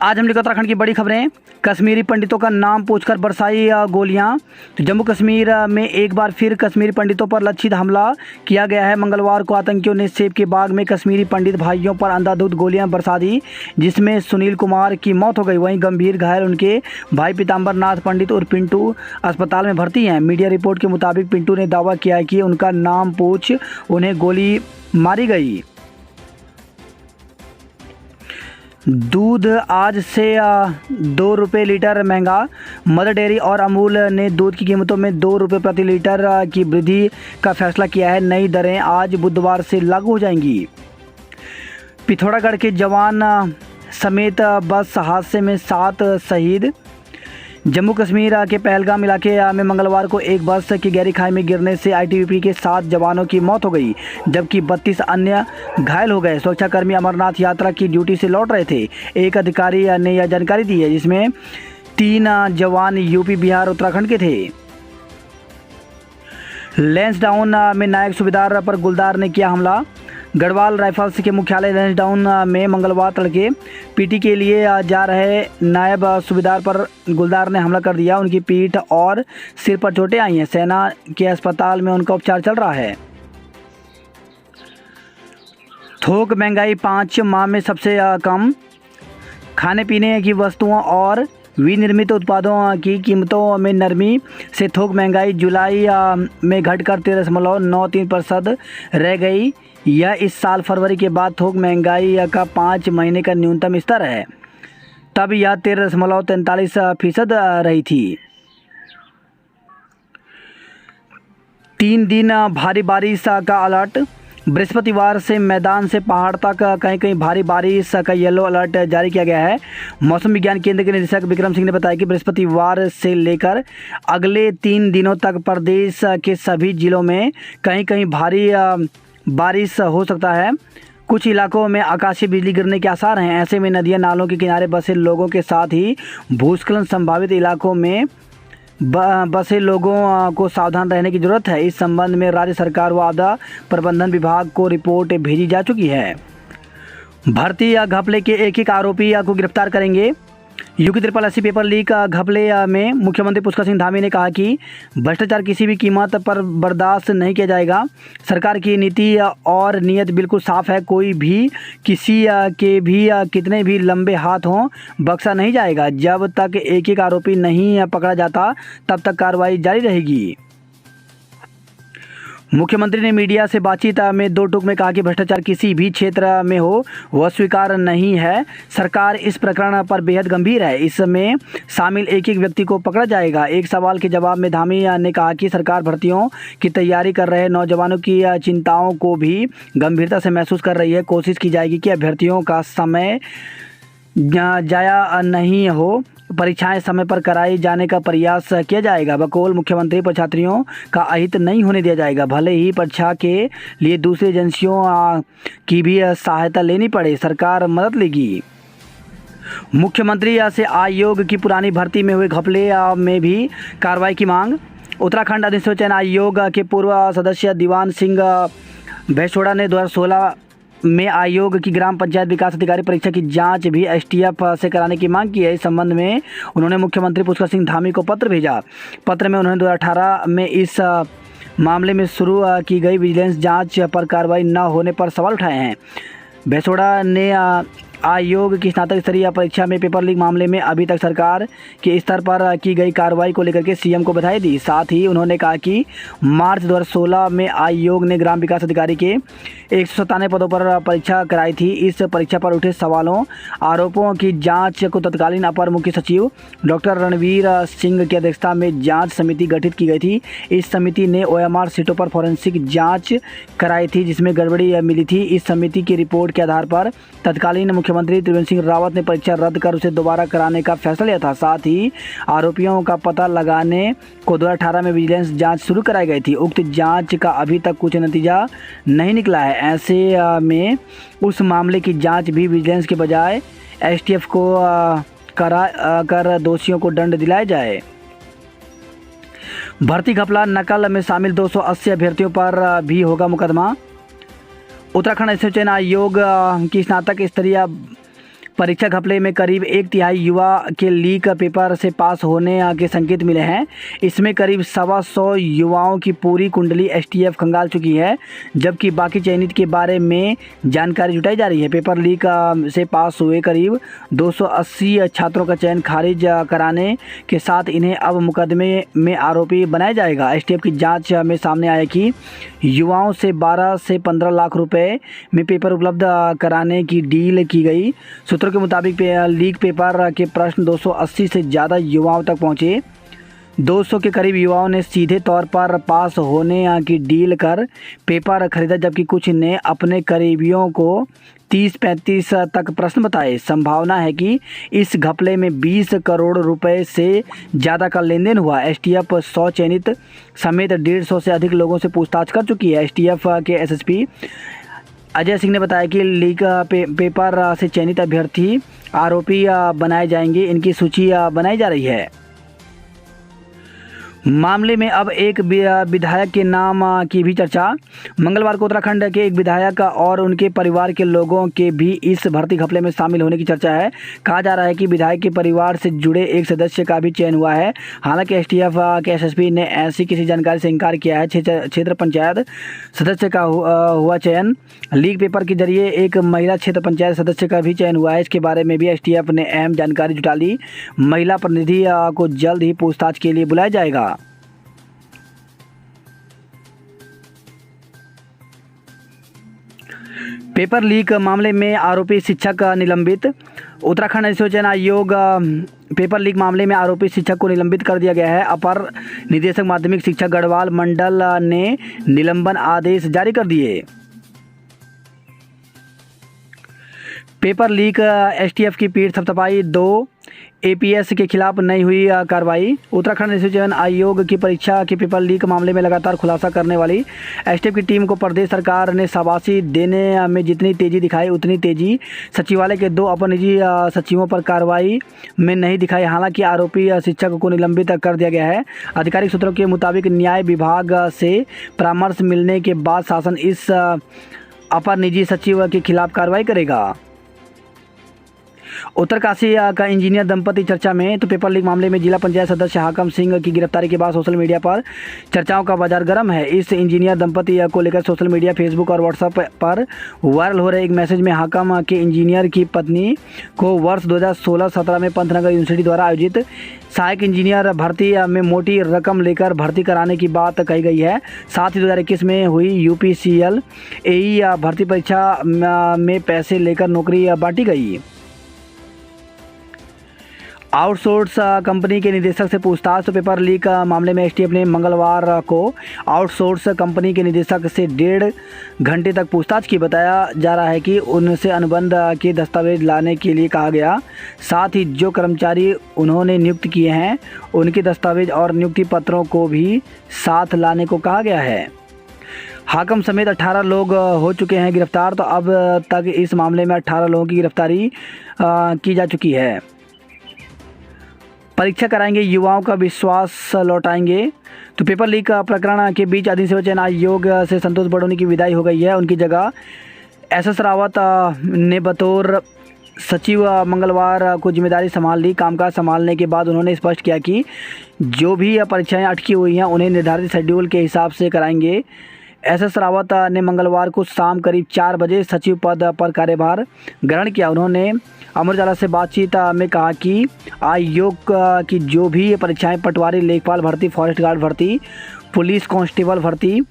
आज हम लेकर उत्तराखंड की बड़ी खबरें। कश्मीरी पंडितों का नाम पूछकर बरसाई गोलियां। तो जम्मू कश्मीर में एक बार फिर कश्मीरी पंडितों पर लक्षित हमला किया गया है। मंगलवार को आतंकियों ने सेब के बाग में कश्मीरी पंडित भाइयों पर अंधाधुंध गोलियां बरसा दी, जिसमें सुनील कुमार की मौत हो गई। वहीं गंभीर घायल उनके भाई पीताम्बर नाथ पंडित और पिंटू अस्पताल में भर्ती हैं। मीडिया रिपोर्ट के मुताबिक पिंटू ने दावा किया है कि उनका नाम पूछ उन्हें गोली मारी गई। दूध आज से 2 रुपये लीटर महंगा। मदर डेयरी और अमूल ने दूध की कीमतों में 2 रुपये प्रति लीटर की वृद्धि का फैसला किया है। नई दरें आज बुधवार से लागू हो जाएंगी। पिथौरागढ़ के जवान समेत बस हादसे में 7 शहीद। जम्मू कश्मीर के पहलगाम इलाके में मंगलवार को एक बस की गहरी खाई में गिरने से आईटीबीपी के 7 जवानों की मौत हो गई, जबकि 32 अन्य घायल हो गए। सुरक्षाकर्मी अमरनाथ यात्रा की ड्यूटी से लौट रहे थे। एक अधिकारी ने यह जानकारी दी है, जिसमें 3 जवान यूपी, बिहार, उत्तराखंड के थे। लैंसडाउन में नायक सूबेदार पर गुलदार ने किया हमला। गढ़वाल राइफल्स के मुख्यालय लैंसडाउन में मंगलवार तड़के पीटी के लिए जा रहे नायब सूबेदार पर गुलदार ने हमला कर दिया। उनकी पीठ और सिर पर चोटें आई हैं। सेना के अस्पताल में उनका उपचार चल रहा है। थोक महंगाई 5 माह में सबसे कम। खाने पीने की वस्तुओं और विनिर्मित उत्पादों की कीमतों में नरमी से थोक महंगाई जुलाई में घटकर 13.93% रह गई। यह इस साल फरवरी के बाद थोक महंगाई का 5 महीने का न्यूनतम स्तर है। तब यह 13.43% रही थी। 3 दिन भारी बारिश का अलर्ट। बृहस्पतिवार से मैदान से पहाड़ तक कहीं कहीं भारी बारिश का येलो अलर्ट जारी किया गया है। मौसम विज्ञान केंद्र के निदेशक विक्रम सिंह ने बताया कि बृहस्पतिवार से लेकर अगले 3 दिनों तक प्रदेश के सभी जिलों में कहीं कहीं भारी बारिश हो सकता है। कुछ इलाकों में आकाशीय बिजली गिरने के आसार हैं। ऐसे में नदियां, नालों के किनारे बसे लोगों के साथ ही भूस्खलन संभावित इलाकों में बसे लोगों को सावधान रहने की जरूरत है। इस संबंध में राज्य सरकार व आपदा प्रबंधन विभाग को रिपोर्ट भेजी जा चुकी है। भर्ती या घपले के एक आरोपी को गिरफ्तार करेंगे। यूपी 80 पेपर लीक घपले में मुख्यमंत्री पुष्कर सिंह धामी ने कहा कि भ्रष्टाचार किसी भी कीमत पर बर्दाश्त नहीं किया जाएगा। सरकार की नीति और नीयत बिल्कुल साफ है। कोई भी किसी के भी कितने भी लंबे हाथ हों, बख्शा नहीं जाएगा। जब तक एक आरोपी नहीं पकड़ा जाता, तब तक कार्रवाई जारी रहेगी। मुख्यमंत्री ने मीडिया से बातचीत में 2 टूक में कहा कि भ्रष्टाचार किसी भी क्षेत्र में हो, वह स्वीकार नहीं है। सरकार इस प्रकरण पर बेहद गंभीर है। इसमें शामिल एक व्यक्ति को पकड़ा जाएगा। एक सवाल के जवाब में धामी ने कहा कि सरकार भर्तियों की तैयारी कर रहे नौजवानों की चिंताओं को भी गंभीरता से महसूस कर रही है। कोशिश की जाएगी कि अभ्यर्थियों का समय जाया नहीं हो। परीक्षाएं समय पर कराई जाने का प्रयास किया जाएगा। बकौल मुख्यमंत्री परीक्षार्थियों का अहित नहीं होने दिया जाएगा। भले ही परीक्षा के लिए दूसरी एजेंसियों की भी सहायता लेनी पड़े, सरकार मदद लेगी। मुख्यमंत्री से आयोग की पुरानी भर्ती में हुए घपले में भी कार्रवाई की मांग। उत्तराखंड अधिसूचना चयन आयोग के पूर्व सदस्य दीवान सिंह भैसोड़ा ने 2016 में आयोग की ग्राम पंचायत विकास अधिकारी परीक्षा की जांच भी एसटीएफ से कराने की मांग की है। इस संबंध में उन्होंने मुख्यमंत्री पुष्कर सिंह धामी को पत्र भेजा। पत्र में उन्होंने 2018 में इस मामले में शुरू की गई विजिलेंस जांच पर कार्रवाई न होने पर सवाल उठाए हैं। भैसोड़ा ने आयोग की स्नातक स्तरीय परीक्षा में पेपर लीक मामले में अभी तक सरकार के स्तर पर की गई कार्रवाई को लेकर के सीएम को बधाई दी। साथ ही उन्होंने कहा कि मार्च 2016 में आयोग ने ग्राम विकास अधिकारी के 197 पदों पर परीक्षा कराई थी। इस परीक्षा पर उठे सवालों, आरोपों की जांच को तत्कालीन अपर मुख्य सचिव डॉक्टर रणवीर सिंह की अध्यक्षता में जांच समिति गठित की गई थी। इस समिति ने OMR सीटों पर फॉरेंसिक जाँच कराई थी, जिसमें गड़बड़ी मिली थी। इस समिति की रिपोर्ट के आधार पर तत्कालीन मुख्यमंत्री त्रिवेंद्र सिंह रावत ने परीक्षा रद्द कर उसे दोबारा कराने का फैसला लिया था। साथ ही आरोपियों का पता लगाने को 2018 में विजिलेंस जांच शुरू कराई गई थी। उक्त जांच का अभी तक कुछ नतीजा नहीं निकला है। ऐसे में उस मामले की जांच भी विजिलेंस के बजाय एसटीएफ को कर दोषियों को दंड दिलाया जाए। भर्ती घपला नकल में शामिल 280 अभ्यर्थियों पर भी होगा मुकदमा। उत्तराखंड अधिसूचना चयन आयोग की स्नातक स्तरीय परीक्षा घपले में करीब एक तिहाई युवा के लीक पेपर से पास होने के संकेत मिले हैं। इसमें करीब 125 युवाओं की पूरी कुंडली एसटीएफ खंगाल चुकी है, जबकि बाकी चयनित के बारे में जानकारी जुटाई जा रही है। पेपर लीक से पास हुए करीब 280 छात्रों का चयन खारिज कराने के साथ इन्हें अब मुकदमे में आरोपी बनाया जाएगा। एसटीएफ की जांच में सामने आया कि युवाओं से 12 से 15 लाख रुपए में पेपर उपलब्ध कराने की डील की गई। सूत्रों के मुताबिक लीक पेपर के प्रश्न 280 से ज़्यादा युवाओं तक पहुंचे। 200 के करीब युवाओं ने सीधे तौर पर पास होने की डील कर पेपर खरीदा, जबकि कुछ ने अपने करीबियों को 30-35 तक प्रश्न बताए। संभावना है कि इस घपले में 20 करोड़ रुपए से ज़्यादा का लेन देन हुआ। एसटीएफ 100 चयनित समेत 150 से अधिक लोगों से पूछताछ कर चुकी है। एसटीएफ के एसएसपी अजय सिंह ने बताया कि लीक पेपर से चयनित अभ्यर्थी आरोपी बनाए जाएंगे। इनकी सूची बनाई जा रही है। मामले में अब एक विधायक के नाम की भी चर्चा। मंगलवार को उत्तराखंड के एक विधायक और उनके परिवार के लोगों के भी इस भर्ती घपले में शामिल होने की चर्चा है। कहा जा रहा है कि विधायक के परिवार से जुड़े एक सदस्य का भी चयन हुआ है। हालांकि एसटीएफ के एसएसपी ने ऐसी किसी जानकारी से इनकार किया है। क्षेत्र पंचायत सदस्य का हुआ चयन। लीक पेपर के जरिए एक महिला क्षेत्र पंचायत सदस्य का भी चयन हुआ है। इसके बारे में भी एसटीएफ ने अहम जानकारी जुटा ली। महिला प्रतिनिधि को जल्द ही पूछताछ के लिए बुलाया जाएगा। पेपर लीक मामले में आरोपी शिक्षक निलंबित। उत्तराखंड एसोसिएशन आयोग पेपर लीक मामले में आरोपी शिक्षक को निलंबित कर दिया गया है। अपर निदेशक माध्यमिक शिक्षा गढ़वाल मंडल ने निलंबन आदेश जारी कर दिए। पेपर लीक एसटीएफ की पीठ थपथपाई। 2 एपीएस के खिलाफ नहीं हुई कार्रवाई। उत्तराखंड एसोसिएशन आयोग की परीक्षा के पेपर लीक मामले में लगातार खुलासा करने वाली एसटीएफ की टीम को प्रदेश सरकार ने शाबाशी देने में जितनी तेजी दिखाई, उतनी तेजी सचिवालय के 2 अपर निजी सचिवों पर कार्रवाई में नहीं दिखाई। हालांकि आरोपी शिक्षक को निलंबित कर दिया गया है। आधिकारिक सूत्रों के मुताबिक न्याय विभाग से परामर्श मिलने के बाद शासन इस अपर निजी सचिव के खिलाफ कार्रवाई करेगा। उत्तरकाशी का इंजीनियर दंपति चर्चा में। तो पेपर लीक मामले में जिला पंचायत सदस्य हाकम सिंह की गिरफ्तारी के बाद सोशल मीडिया पर चर्चाओं का बाजार गर्म है। इस इंजीनियर दंपति को लेकर सोशल मीडिया, फेसबुक और व्हाट्सएप पर वायरल हो रहे एक मैसेज में हाकम के इंजीनियर की पत्नी को वर्ष 2016-17 में पंतनगर यूनिवर्सिटी द्वारा आयोजित सहायक इंजीनियर भर्ती में मोटी रकम लेकर भर्ती कराने की बात कही गई है। साथ ही 2021 में हुई यूपीसीएल एई भर्ती परीक्षा में पैसे लेकर नौकरी बांटी गई। आउटसोर्स कंपनी के निदेशक से पूछताछ। तो पेपर लीक मामले में एसटीएफ ने मंगलवार को आउटसोर्स कंपनी के निदेशक से 1.5 घंटे तक पूछताछ की। बताया जा रहा है कि उनसे अनुबंध के दस्तावेज लाने के लिए कहा गया। साथ ही जो कर्मचारी उन्होंने नियुक्त किए हैं उनके दस्तावेज और नियुक्ति पत्रों को भी साथ लाने को कहा गया है। हाकम समेत 18 लोग हो चुके हैं गिरफ्तार। तो अब तक इस मामले में 18 लोगों की गिरफ्तारी की जा चुकी है। परीक्षा कराएंगे, युवाओं का विश्वास लौटाएंगे। तो पेपर लीक प्रकरण के बीच अधिसूचना आयोग से संतोष बड़ोनी की विदाई हो गई है। उनकी जगह एसएस रावत ने बतौर सचिव मंगलवार को जिम्मेदारी संभाल ली। कामकाज संभालने के बाद उन्होंने स्पष्ट किया कि जो भी परीक्षाएं अटकी हुई हैं उन्हें निर्धारित शेड्यूल के हिसाब से कराएंगे। एसएस रावत ने मंगलवार को शाम करीब 4 बजे सचिव पद पर कार्यभार ग्रहण किया। उन्होंने अमर उजाला से बातचीत में कहा कि आयोग की जो भी परीक्षाएं पटवारी, लेखपाल भर्ती, फॉरेस्ट गार्ड भर्ती, पुलिस कांस्टेबल भर्ती,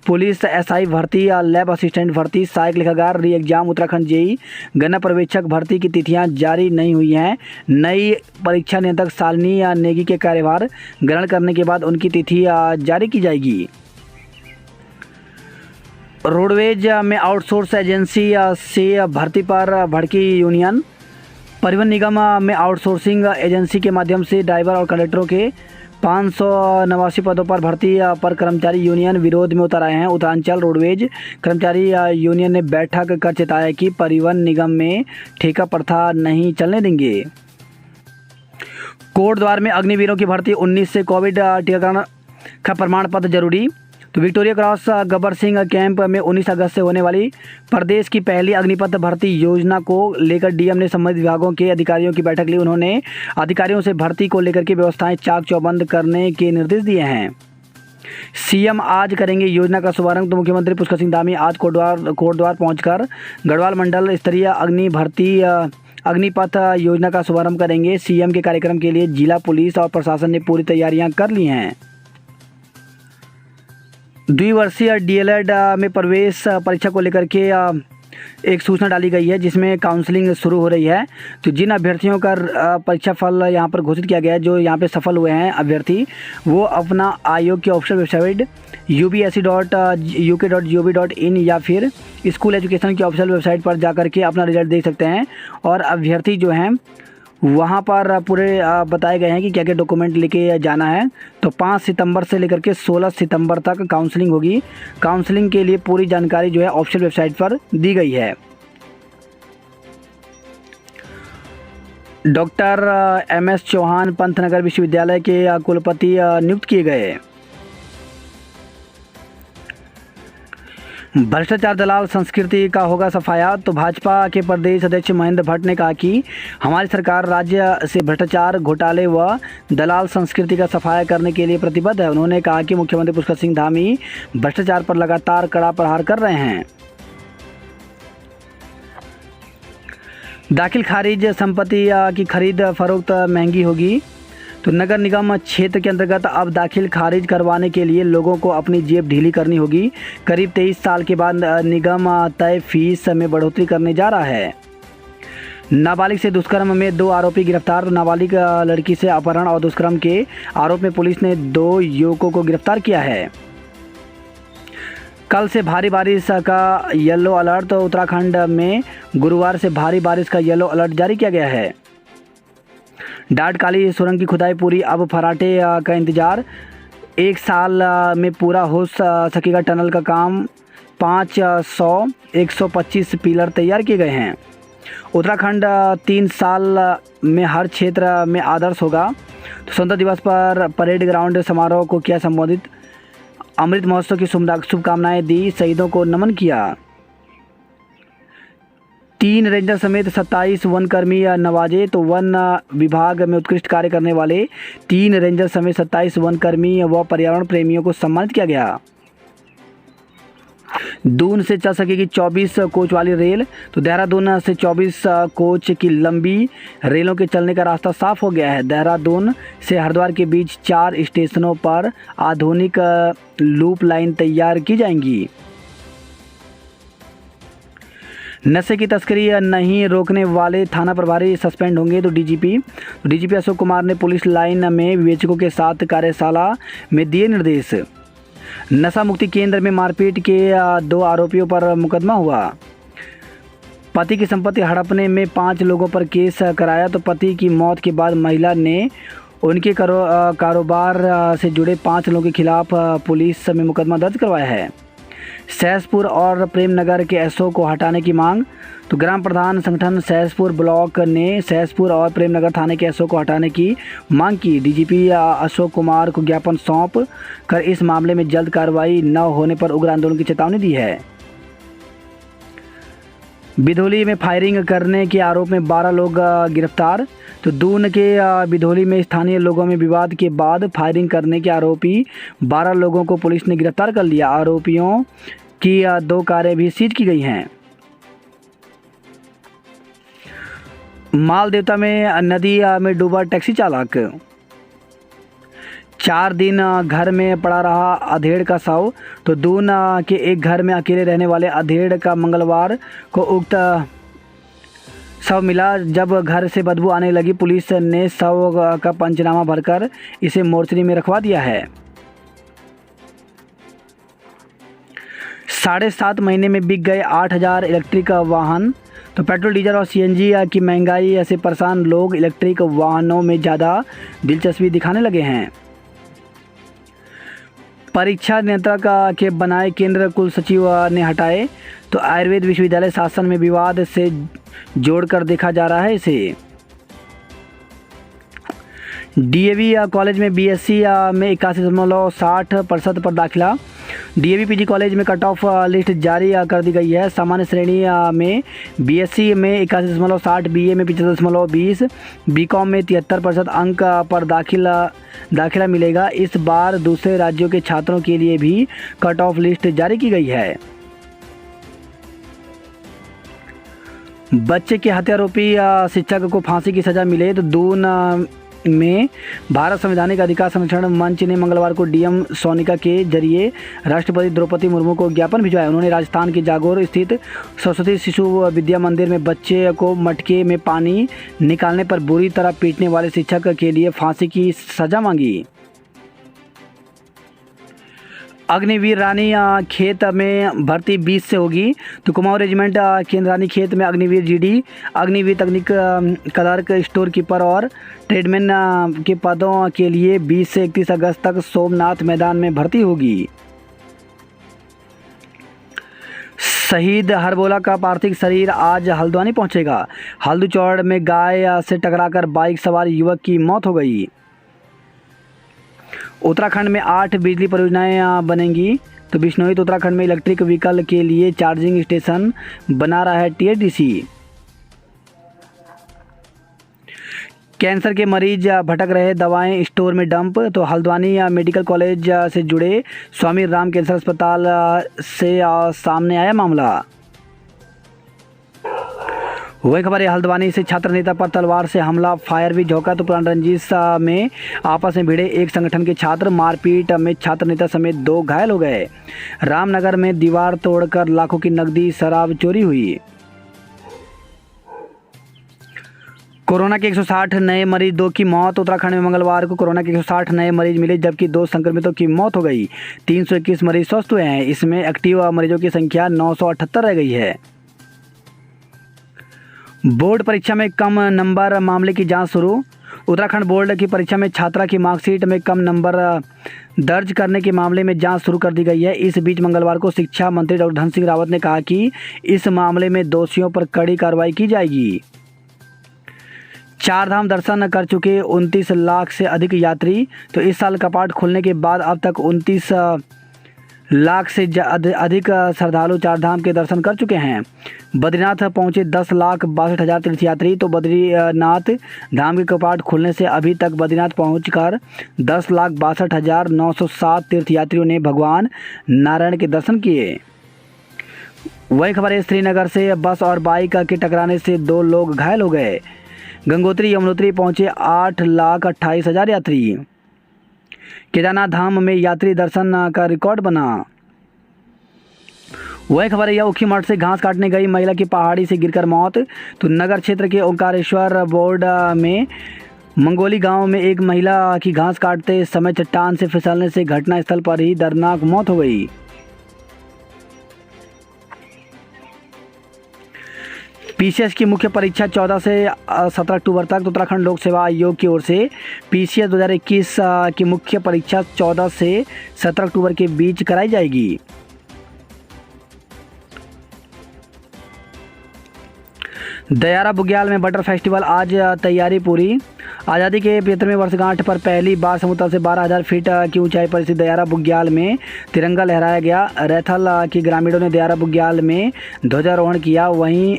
पुलिस एसआई भर्ती या लैब असिस्टेंट भर्ती, सहायक लेखाकार, री एग्जाम, उत्तराखंड जेई, गन्ना पर्यवेक्षक भर्ती की तिथियां जारी नहीं हुई हैं। नई परीक्षा नियंत्रक शालिनी नेगी के कार्यभार ग्रहण करने के बाद उनकी तिथि जारी की जाएगी। रोडवेज में आउटसोर्स एजेंसी से भर्ती पर भड़की यूनियन। परिवहन निगम में आउटसोर्सिंग एजेंसी के माध्यम से ड्राइवर और कंडक्टरों के 589 पदों पर भर्ती पर कर्मचारी यूनियन विरोध में उतर आए हैं। उत्तरांचल रोडवेज कर्मचारी यूनियन ने बैठक कर चेताया कि परिवहन निगम में ठेका प्रथा नहीं चलने देंगे। कोटद्वार में अग्निवीरों की भर्ती। 19 से कोविड टीकाकरण का प्रमाण पत्र जरूरी। तो Victoria cross Gabbar Singh camp में 19 अगस्त से होने वाली प्रदेश की पहली अग्निपथ भर्ती योजना को लेकर डीएम ने संबंधित विभागों के अधिकारियों की बैठक ली। उन्होंने अधिकारियों से भर्ती को लेकर के व्यवस्थाएं चाक चौबंद करने के निर्देश दिए हैं। सीएम आज करेंगे योजना का शुभारंभ। तो मुख्यमंत्री पुष्कर सिंह धामी आज कोटद्वार पहुंचकर गढ़वाल मंडल स्तरीय अग्निपथ योजना का शुभारंभ करेंगे। सीएम के कार्यक्रम के लिए जिला पुलिस और प्रशासन ने पूरी तैयारियां कर ली हैं। द्विवर्षीय डीएलएड में प्रवेश परीक्षा को लेकर के एक सूचना डाली गई है, जिसमें काउंसलिंग शुरू हो रही है। तो जिन अभ्यर्थियों का परीक्षा फल यहाँ पर घोषित किया गया है, जो यहाँ पे सफल हुए हैं अभ्यर्थी, वो अपना आयोग की ऑफिशियल वेबसाइट upsc.uk.gov.in या फिर स्कूल एजुकेशन की ऑफिशियल वेबसाइट पर जाकर के अपना रिजल्ट देख सकते हैं। और अभ्यर्थी जो हैं वहाँ पर पूरे बताए गए हैं कि क्या क्या डॉक्यूमेंट लेके जाना है। तो 5 सितंबर से लेकर के 16 सितंबर तक काउंसलिंग होगी। काउंसलिंग के लिए पूरी जानकारी जो है ऑफिशियल वेबसाइट पर दी गई है। डॉक्टर MS चौहान पंतनगर विश्वविद्यालय के कुलपति नियुक्त किए गए। भ्रष्टाचार दलाल संस्कृति का होगा सफाया। तो भाजपा के प्रदेश अध्यक्ष महेंद्र भट्ट ने कहा कि हमारी सरकार राज्य से भ्रष्टाचार, घोटाले व दलाल संस्कृति का सफाया करने के लिए प्रतिबद्ध है। उन्होंने कहा कि मुख्यमंत्री पुष्कर सिंह धामी भ्रष्टाचार पर लगातार कड़ा प्रहार कर रहे हैं। दाखिल खारिज संपत्ति की खरीद फरोख्त महंगी होगी। तो नगर निगम क्षेत्र के अंतर्गत अब दाखिल खारिज करवाने के लिए लोगों को अपनी जेब ढीली करनी होगी। करीब 23 साल के बाद निगम तय फीस में बढ़ोतरी करने जा रहा है। नाबालिग से दुष्कर्म में 2 आरोपी गिरफ्तार। नाबालिग लड़की से अपहरण और दुष्कर्म के आरोप में पुलिस ने 2 युवकों को गिरफ्तार किया है। कल से भारी बारिश का येलो अलर्ट। तो उत्तराखंड में गुरुवार से भारी बारिश का येलो अलर्ट जारी किया गया है। डाटकाली सुरंग की खुदाई पूरी, अब फराटे का इंतजार। 1 साल में पूरा हो सकेगा टनल का काम। 125 पिलर तैयार किए गए हैं। उत्तराखंड 3 साल में हर क्षेत्र में आदर्श होगा। तो स्वतंत्रता दिवस पर परेड ग्राउंड समारोह को किया संबोधित। अमृत महोत्सव की शुभकामनाएं दी, शहीदों को नमन किया। 3 रेंजर समेत 27 वनकर्मी नवाजे। तो वन विभाग में उत्कृष्ट कार्य करने वाले 3 रेंजर समेत 27 वनकर्मी व पर्यावरण प्रेमियों को सम्मानित किया गया। दून से चल सकेगी 24 कोच वाली रेल। तो देहरादून से 24 कोच की लंबी रेलों के चलने का रास्ता साफ हो गया है। देहरादून से हरिद्वार के बीच 4 स्टेशनों पर आधुनिक लूप लाइन तैयार की जाएंगी। नशे की तस्करी नहीं रोकने वाले थाना प्रभारी सस्पेंड होंगे। तो डीजीपी अशोक कुमार ने पुलिस लाइन में विवेचकों के साथ कार्यशाला में दिए निर्देश। नशा मुक्ति केंद्र में मारपीट के 2 आरोपियों पर मुकदमा हुआ। पति की संपत्ति हड़पने में 5 लोगों पर केस कराया। तो पति की मौत के बाद महिला ने उनके कारोबार से जुड़े 5 लोगों के खिलाफ पुलिस में मुकदमा दर्ज करवाया है। सहसपुर और प्रेमनगर के एसओ को हटाने की मांग। तो ग्राम प्रधान संगठन सहसपुर ब्लॉक ने सहसपुर और प्रेमनगर थाने के एसओ को हटाने की मांग की। डीजीपी अशोक कुमार को ज्ञापन सौंप कर इस मामले में जल्द कार्रवाई न होने पर उग्र आंदोलन की चेतावनी दी है। बिधोली में फायरिंग करने के आरोप में 12 लोग गिरफ्तार। तो दून के बिधोली में स्थानीय लोगों में विवाद के बाद फायरिंग करने के आरोपी 12 लोगों को पुलिस ने गिरफ्तार कर लिया। आरोपियों की 2 कारें भी सीज की गई हैं। मालदेवता में नदी में डूबा टैक्सी चालक। 4 दिन घर में पड़ा रहा अधेड़ का शव। तो दून के एक घर में अकेले रहने वाले अधेड़ का मंगलवार को उक्त शव मिला। जब घर से बदबू आने लगी, पुलिस ने शव का पंचनामा भरकर इसे मोर्चरी में रखवा दिया है। 7.5 महीने में बिक गए 8,000 इलेक्ट्रिक वाहन। तो पेट्रोल, डीजल और सीएनजी की महंगाई से परेशान लोग इलेक्ट्रिक वाहनों में ज़्यादा दिलचस्पी दिखाने लगे हैं। परीक्षा नियंत्रक के बनाए केंद्र कुल सचिव ने हटाए। तो आयुर्वेद विश्वविद्यालय शासन में विवाद से जोड़कर देखा जा रहा है इसे। डीएवी कॉलेज में बीएससी में 81.60% पर दाखिला। डीएवी पीजी कॉलेज में कट ऑफ लिस्ट जारी कर दी गई है। सामान्य श्रेणी में बीएससी में 81.60, बीए में 75.20, बीकॉम में 73% अंक पर दाखिला मिलेगा। इस बार दूसरे राज्यों के छात्रों के लिए भी कट ऑफ लिस्ट जारी की गई है। बच्चे के हत्यारोपी शिक्षक को फांसी की सजा मिले तो दून में भारत संवैधानिक अधिकार संरक्षण मंच ने मंगलवार को डीएम सोनिका के जरिए राष्ट्रपति द्रौपदी मुर्मू को ज्ञापन भिजवाया। उन्होंने राजस्थान के जागौर स्थित सरस्वती शिशु विद्या मंदिर में बच्चे को मटके में पानी निकालने पर बुरी तरह पीटने वाले शिक्षक के लिए फांसी की सजा मांगी। अग्निवीर रानी खेत में भर्ती 20 से होगी तो कुमाऊं रेजिमेंट केंद्र रानी खेत में अग्निवीर जीडी, अग्निवीर तकनीक क्लर्क, स्टोर कीपर और ट्रेडमैन के पदों के लिए 20 से 31 अगस्त तक सोमनाथ मैदान में भर्ती होगी। शहीद हरबोला का पार्थिव शरीर आज हल्द्वानी पहुंचेगा। हल्दू चौड़ में गाय से टकराकर बाइक सवार युवक की मौत हो गई। उत्तराखंड में 8 बिजली परियोजनाएं बनेंगी तो बिश्नोई उत्तराखंड में इलेक्ट्रिक व्हीकल के लिए चार्जिंग स्टेशन बना रहा है टीएचडीसी। कैंसर के मरीज भटक रहे दवाएं स्टोर में डंप तो हल्द्वानी मेडिकल कॉलेज से जुड़े स्वामी राम कैंसर अस्पताल से सामने आया मामला। वही खबर है हल्द्वानी से छात्र नेता पर तलवार से हमला, फायर भी झोंका तो पुराना रंजिश में आपस में भिड़े एक संगठन के छात्र, मारपीट में छात्र नेता समेत 2 घायल हो गए। रामनगर में दीवार तोड़कर लाखों की नकदी शराब चोरी हुई। कोरोना के 160 नए मरीज, 2 की मौत। उत्तराखंड में मंगलवार को कोरोना के 160 नए मरीज मिले जबकि 2 संक्रमितों की मौत हो गई। 321 मरीज स्वस्थ हुए हैं। इसमें एक्टिव मरीजों की संख्या 978 रह गई है। बोर्ड परीक्षा में कम नंबर मामले की जांच शुरू। उत्तराखंड बोर्ड की परीक्षा में छात्रा की मार्कशीट में कम नंबर दर्ज करने के मामले में जांच शुरू कर दी गई है। इस बीच मंगलवार को शिक्षा मंत्री डॉक्टर धन सिंह रावत ने कहा कि इस मामले में दोषियों पर कड़ी कार्रवाई की जाएगी। 4 धाम दर्शन कर चुके 29 लाख से अधिक यात्री तो इस साल कपाट खुलने के बाद अब तक 29 लाख से अधिक श्रद्धालु 4 धाम के दर्शन कर चुके हैं। बद्रीनाथ पहुंचे 10,62,000 तीर्थयात्री तो बद्रीनाथ धाम के कपाट खुलने से अभी तक बद्रीनाथ पहुंचकर 10,62,907 तीर्थयात्रियों ने भगवान नारायण के दर्शन किए। वही खबर है श्रीनगर से बस और बाइक के टकराने से 2 लोग घायल हो गए। गंगोत्री यमुनोत्री पहुंचे 8,28,000 यात्री। केदारनाथ धाम में यात्री दर्शन का रिकॉर्ड बना। वही खबर है ऊखी मठ से घास काटने गई महिला की पहाड़ी से गिरकर मौत तो नगर क्षेत्र के ओंकारेश्वर बोर्ड में मंगोली गांव में एक महिला की घास काटते समय चट्टान से फिसलने से घटनास्थल पर ही दर्दनाक मौत हो गई। पीसीएस की मुख्य परीक्षा 14 से 17 अक्टूबर तक। उत्तराखंड लोक सेवा आयोग की ओर से पीसीएस 2021 की मुख्य परीक्षा 14 से 17 अक्टूबर के बीच कराई जाएगी। दयारा बुग्याल में बटर फेस्टिवल आज तैयारी पूरी। आज़ादी के 75वें वर्षगांठ पर पहली बार समुद्र से 12,000 फीट की ऊंचाई पर स्थित दयारा बुग्याल में तिरंगा लहराया गया। रैथल के ग्रामीणों ने दयारा बुग्याल में ध्वजारोहण किया। वहीं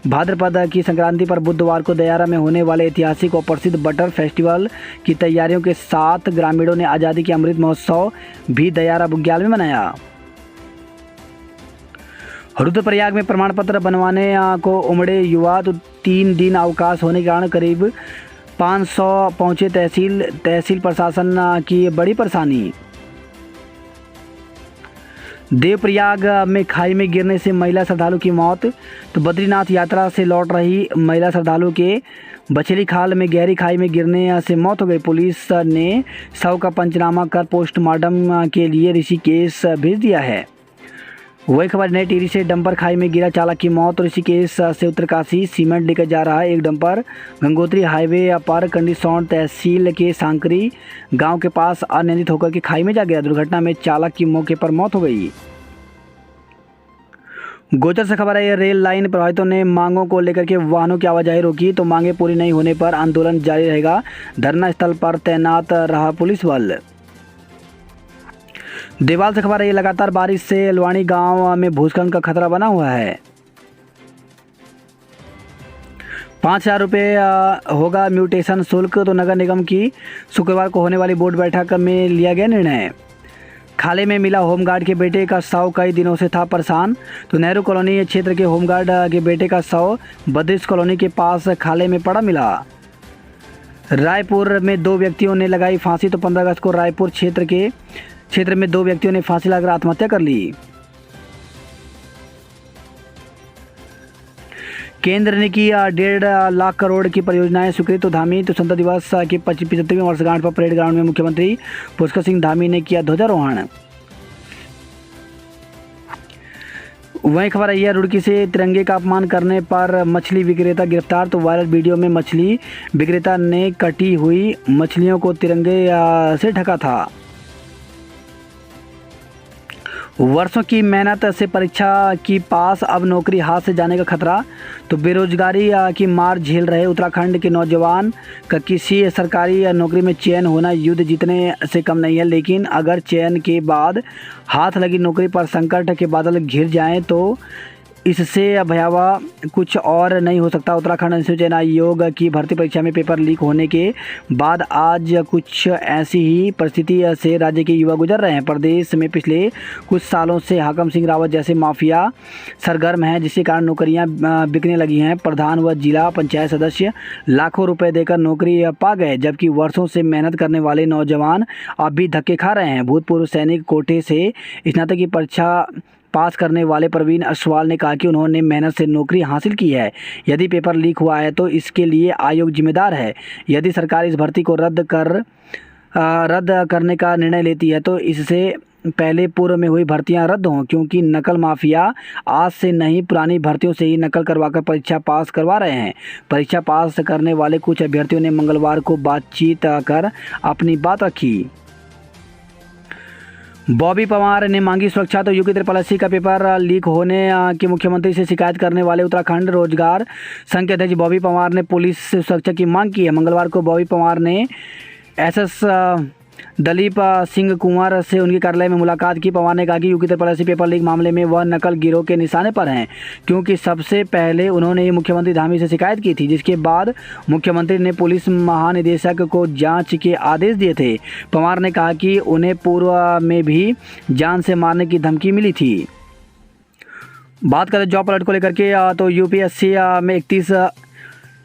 भाद्रपद की संक्रांति पर बुधवार को दयारा में होने वाले ऐतिहासिक और प्रसिद्ध बटर फेस्टिवल की तैयारियों के साथ ग्रामीणों ने आज़ादी के अमृत महोत्सव भी दयारा बुग्याल में मनाया। रुद्रप्रयाग में प्रमाण पत्र बनवाने को उमड़े युवा तो 3 दिन अवकाश होने के कारण करीब 500 पहुंचे तहसील प्रशासन की बड़ी परेशानी। देवप्रयाग में खाई में गिरने से महिला श्रद्धालु की मौत तो बद्रीनाथ यात्रा से लौट रही महिला श्रद्धालु के बछेली खाल में गहरी खाई में गिरने से मौत हो गई। पुलिस ने शव का पंचनामा कर पोस्टमार्टम के लिए ऋषिकेश भेज दिया है। वही खबर नई टिहरी से डंपर खाई में गिरा चालक की मौत। ऋषिकेश से उत्तरकाशी सीमेंट लेकर जा रहा एक डंपर गंगोत्री हाईवे पर कंडीसौंड तहसील के सांकरी गांव के पास अनियंत्रित होकर के खाई में जा गया। दुर्घटना में चालक की मौके पर मौत हो गई। गोचर से खबर है रेल लाइन प्रभावितों ने मांगों को लेकर के वाहनों की आवाजाही रोकी तो मांगे पूरी नहीं होने पर आंदोलन जारी रहेगा। धरना स्थल पर तैनात रहा पुलिस बल। देवाल से खबर है, लगातार बारिश से लवानी गांव में भूस्खलन का खतरा बना हुआ है। 5,000 रुपये होगा म्यूटेशन शुल्क। तो नगर निगम की शुक्रवार को होने वाली बोर्ड बैठक में लिया गया निर्णय। खाले में मिला होमगार्ड के बेटे का शव, कई दिनों से था परेशान। तो नेहरू कॉलोनी क्षेत्र के होमगार्ड के बेटे का शव बद्रिश कॉलोनी के पास खाले में पड़ा मिला। रायपुर में 2 व्यक्तियों ने लगाई फांसी। तो 15 अगस्त को रायपुर क्षेत्र में 2 व्यक्तियों ने फांसी लगाकर आत्महत्या कर ली। केंद्र ने की 1.5 लाख करोड़ की परियोजनाएं स्वीकृत। तो धामी तो स्वतंत्रता दिवस की 75वीं वर्षगांठ पर परेड ग्राउंड में मुख्यमंत्री पुष्कर सिंह धामी ने किया ध्वजारोहण। वहीं खबर आई है, रुड़की से तिरंगे का अपमान करने पर मछली विक्रेता गिरफ्तार। तो वायरल वीडियो में मछली विक्रेता ने कटी हुई मछलियों को तिरंगे से ढका था। वर्षों की मेहनत से परीक्षा की पास, अब नौकरी हाथ से जाने का खतरा। तो बेरोजगारी की मार झेल रहे उत्तराखंड के नौजवान का किसी सरकारी नौकरी में चयन होना युद्ध जीतने से कम नहीं है। लेकिन अगर चयन के बाद हाथ लगी नौकरी पर संकट के बादल घिर जाएं तो इससे भयावह कुछ और नहीं हो सकता। उत्तराखंड अनुसूचित चयन आयोग की भर्ती परीक्षा में पेपर लीक होने के बाद आज कुछ ऐसी ही परिस्थिति से राज्य के युवा गुजर रहे हैं। प्रदेश में पिछले कुछ सालों से हाकम सिंह रावत जैसे माफिया सरगर्म हैं, जिसके कारण नौकरियां बिकने लगी हैं। प्रधान व जिला पंचायत सदस्य लाखों रुपए देकर नौकरी पा गए, जबकि वर्षों से मेहनत करने वाले नौजवान अब भी धक्के खा रहे हैं। भूतपूर्व सैनिक कोटे से स्नातक की परीक्षा पास करने वाले प्रवीण अश्वाल ने कहा कि उन्होंने मेहनत से नौकरी हासिल की है। यदि पेपर लीक हुआ है तो इसके लिए आयोग जिम्मेदार है। यदि सरकार इस भर्ती को रद्द करने का निर्णय लेती है तो इससे पहले पूर्व में हुई भर्तियां रद्द हों, क्योंकि नकल माफिया आज से नहीं पुरानी भर्तियों से ही नकल करवाकर परीक्षा पास करवा रहे हैं। परीक्षा पास करने वाले कुछ अभ्यर्थियों ने मंगलवार को बातचीत कर अपनी बात रखी। बॉबी पवार ने मांगी सुरक्षा। तो यूपी 888 का पेपर लीक होने के मुख्यमंत्री से शिकायत करने वाले उत्तराखंड रोजगार संघ के अध्यक्ष बॉबी पवार ने पुलिस से सुरक्षा की मांग की है। मंगलवार को बॉबी पवार ने एसएस दलीप सिंह कुंवर से उनके कार्यालय में मुलाकात की। पवार ने कहा कि यूपी 888 पेपर लीक मामले में वह नकल गिरोह के निशाने पर हैं, क्योंकि सबसे पहले उन्होंने ही मुख्यमंत्री धामी से शिकायत की थी, जिसके बाद मुख्यमंत्री ने पुलिस महानिदेशक को जांच के आदेश दिए थे। पवार ने कहा कि उन्हें पूर्व में भी जान से मारने की धमकी मिली थी। बात करें जॉब अलर्ट को लेकर के, तो यूपीएससी में 31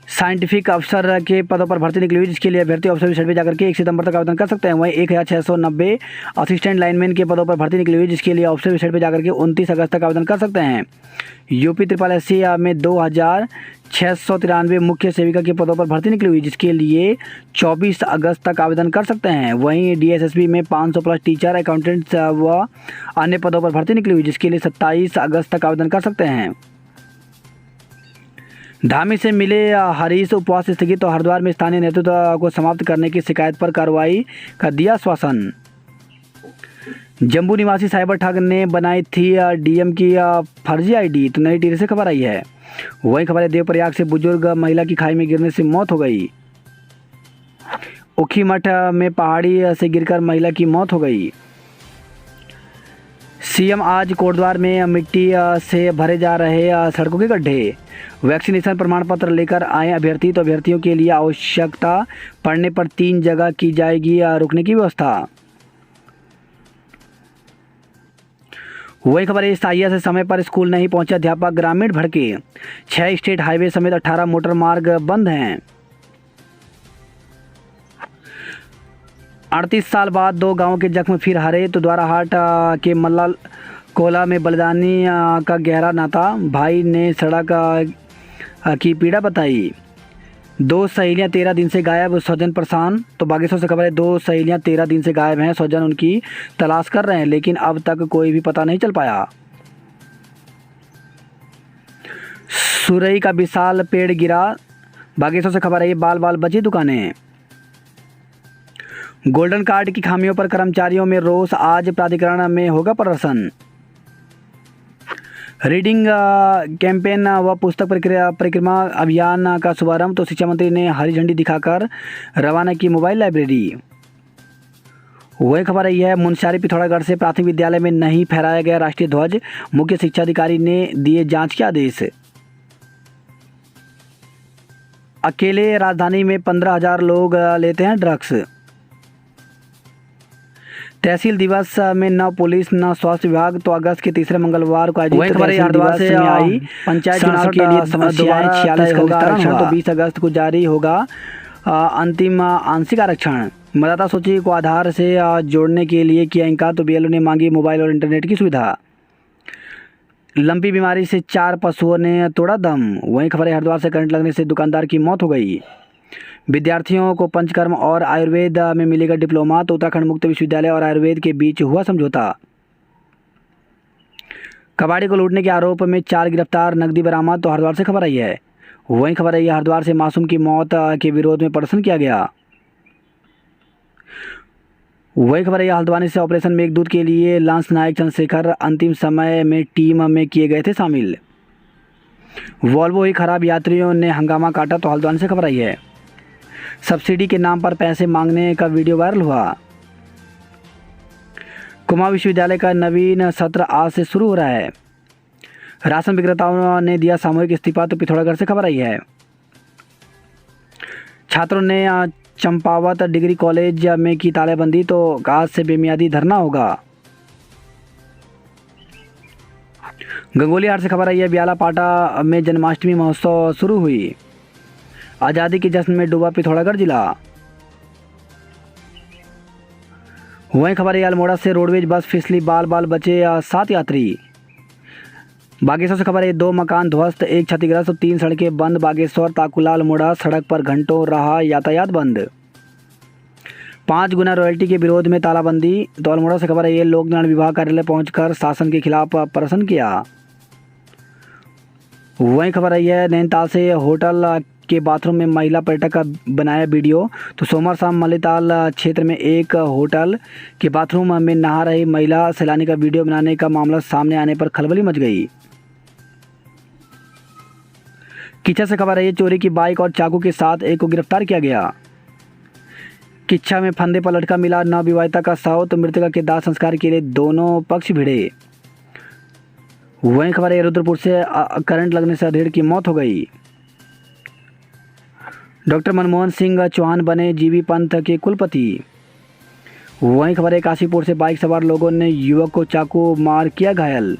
साइंटिफिक अफसर के पदों पर भर्ती निकली हुई, जिसके लिए अभ्यर्थी ऑफिसर वेबसाइट पर जाकर के 1 सितंबर तक आवेदन कर सकते हैं। वहीं 1690 असिस्टेंट लाइनमैन के पदों पर भर्ती निकली हुई, जिसके लिए ऑफिसर वेबसाइट पर जाकर के 29 अगस्त तक आवेदन कर सकते हैं। यूपी 888 में 2693 मुख्य सेविका के पदों पर भर्ती निकली हुई, जिसके लिए 24 अगस्त तक आवेदन कर सकते हैं। वहीं डीएसएसबी में 500 प्लस टीचर, अकाउंटेंट्स व अन्य पदों पर भर्ती निकली हुई, जिसके लिए 27 अगस्त तक आवेदन कर सकते हैं। धामी से मिले हरीश उपवास स्थगित। तो हरिद्वार में स्थानीय नेतृत्व को समाप्त करने की शिकायत पर कार्रवाई का दिया आश्वासन। जम्मू निवासी साइबर ठग ने बनाई थी डीएम की फर्जी आईडी। तो नई टिहरी से खबर आई है। वही खबर है, देवप्रयाग से बुजुर्ग महिला की खाई में गिरने से मौत हो गई। उखीमठ में पहाड़ी से गिरकर महिला की मौत हो गई। सीएम आज कोटद्वार में मिट्टी से भरे जा रहे सड़कों के गड्ढे। वैक्सीनेशन प्रमाण पत्र लेकर आए अभ्यर्थी। तो अभ्यर्थियों के लिए आवश्यकता पड़ने पर 3 जगह की जाएगी रुकने की व्यवस्था। वही खबर है, साहिया से समय पर स्कूल नहीं पहुंचे अध्यापक, ग्रामीण भड़के। 6 स्टेट हाईवे समेत 18 मोटर मार्ग बंद हैं। 38 साल बाद 2 गांवों के जख्म फिर हरे। तो द्वाराहाट के मल्ला कोला में बलिदानी का गहरा नाता, भाई ने सड़क की पीड़ा बताई। 2 सहेलियां 13 दिन से गायब, स्वजन परेशान। तो बागेश्वर से खबर है, 2 सहेलियां 13 दिन से गायब हैं, स्वजन उनकी तलाश कर रहे हैं, लेकिन अब तक कोई भी पता नहीं चल पाया। सुरई का विशाल पेड़ गिरा। बागेश्वर से खबर है, बाल बाल बची दुकानें। गोल्डन कार्ड की खामियों पर कर्मचारियों में रोष, आज प्राधिकरण में होगा प्रदर्शन। रीडिंग कैंपेन व पुस्तक परिक्रमा अभियान का शुभारंभ। तो शिक्षा मंत्री ने हरी झंडी दिखाकर रवाना की मोबाइल लाइब्रेरी। वही खबर आई है मुनस्यारी पिथौरागढ़ से प्राथमिक विद्यालय में नहीं फहराया गया राष्ट्रीय ध्वज, मुख्य शिक्षा अधिकारी ने दिए जांच के आदेश। अकेले राजधानी में 15,000 लोग लेते हैं ड्रग्स। तहसील दिवस में न पुलिस न स्वास्थ्य विभाग, तो अगस्त के तीसरे मंगलवार को आयोजित हरिद्वार से आई पंचायत चुनाव के लिए समस्याएं 46 होगा आरक्षण, तो 20 अगस्त को जारी होगा अंतिम आंशिक आरक्षण। मतदाता सूची को आधार से जोड़ने के लिए किया इनकार, तो बीएलओ ने मांगी मोबाइल और इंटरनेट की सुविधा। लंपी बीमारी से 4 पशुओं ने तोड़ा दम। वहीं खबर है हरिद्वार से करंट लगने से दुकानदार की मौत हो गई। विद्यार्थियों को पंचकर्म और आयुर्वेद में मिलेगा डिप्लोमा, तो उत्तराखंड मुक्त विश्वविद्यालय और आयुर्वेद के बीच हुआ समझौता। कबाड़ी को लूटने के आरोप में 4 गिरफ्तार, नकदी बरामद, तो हरिद्वार से खबर आई है। वहीं खबर आई है हरिद्वार से मासूम की मौत के विरोध में प्रदर्शन किया गया। वही खबर है हल्द्वानी से ऑपरेशन मेघदूत के लिए लांस नायक चंद्रशेखर अंतिम समय में टीम में किए गए थे शामिल। वॉल्वो ही खराब, यात्रियों ने हंगामा काटा, तो हल्द्वानी से खबर आई है। सब्सिडी के नाम पर पैसे मांगने का वीडियो वायरल हुआ। कुमाऊं विश्वविद्यालय का नवीन सत्र आज से शुरू हो रहा है। राशन विक्रेताओं ने दिया सामूहिक इस्तीफा, तो पिथौरागढ़ से खबर आई है। छात्रों ने चंपावत डिग्री कॉलेज में की तालाबंदी, तो आज से बेमियादी धरना होगा। गंगोलीहाट से खबर आई है ब्याला पाटा में जन्माष्टमी महोत्सव शुरू हुई। आज़ादी के जश्न में डूबा पिथौरागढ़ जिला। वहीं खबर है अल्मोड़ा से रोडवेज बस फिसली, बाल बाल बचे 7 यात्री। बागेश्वर से खबर है 2 मकान ध्वस्त, 1 क्षतिग्रस्त, 3 सड़कें बंद। बागेश्वर ताकुला अल्मोड़ा सड़क पर घंटों रहा यातायात बंद। 5 गुना रॉयल्टी के विरोध में तालाबंदी, तो अल्मोड़ा से खबर है ये लोक निर्माण विभाग कार्यालय पहुंचकर शासन के खिलाफ प्रदर्शन किया। वहीं खबर आई है नैनीताल से होटल के बाथरूम में महिला पर्यटक का बनाया वीडियो, तो सोमवार शाम मल्लीताल क्षेत्र में एक होटल के बाथरूम में नहा रही महिला सैलानी का वीडियो बनाने का मामला सामने आने पर खलबली मच गई। किच्छा से खबर है चोरी की बाइक और चाकू के साथ एक को गिरफ्तार किया गया। किच्छा में फंदे पर लटका मिला नवविवाहिता का शव, तो मृतका के दाह संस्कार के लिए दोनों पक्ष भिड़े। वहीं खबर है रुद्रपुर से करंट लगने से अधेड़ की मौत हो गई। डॉक्टर मनमोहन सिंह चौहान बने जीबी पंथ के कुलपति। वहीं खबर है काशीपुर से बाइक सवार लोगों ने युवक को चाकू मार किया घायल।